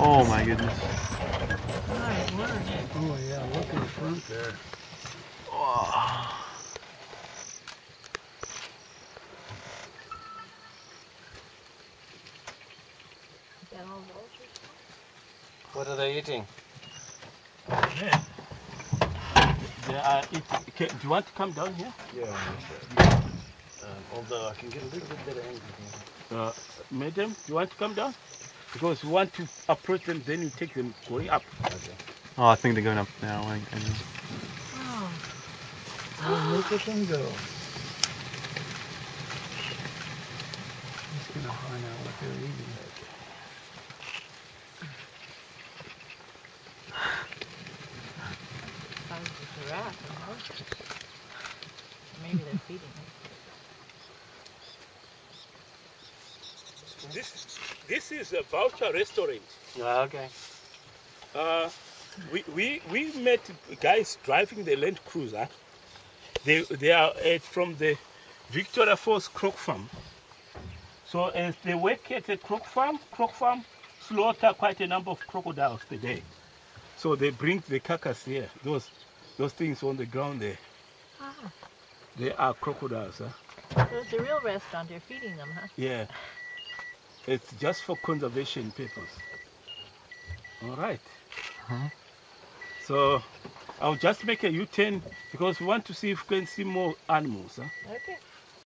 Oh my goodness. My word. Oh yeah, look in front there. Oh. Is that all vultures? What are they eating? They are eating. Okay, do you want to come down here? Yeah, sure. Although I can get a little bit better angle here. Madam, do you want to come down? Because you want to approach them, then you take them going up. Okay. Oh, I think they're going up now. Oh. Oh, look at them go. He's gonna find out what they're eating. Sounds like a giraffe and vultures. Maybe they're feeding it. This is a vulture restaurant. Okay. We met guys driving the Land Cruiser. They are from the Victoria Falls Croc Farm. So as they work at the Croc Farm slaughter quite a number of crocodiles per day. So they bring the carcass here. Those things on the ground there. Ah, They are crocodiles. Huh? so it's a real restaurant. You're feeding them, huh? Yeah. It's just for conservation purpose. All right. So I'll just make a U-turn because we want to see if we can see more animals. Huh? Okay.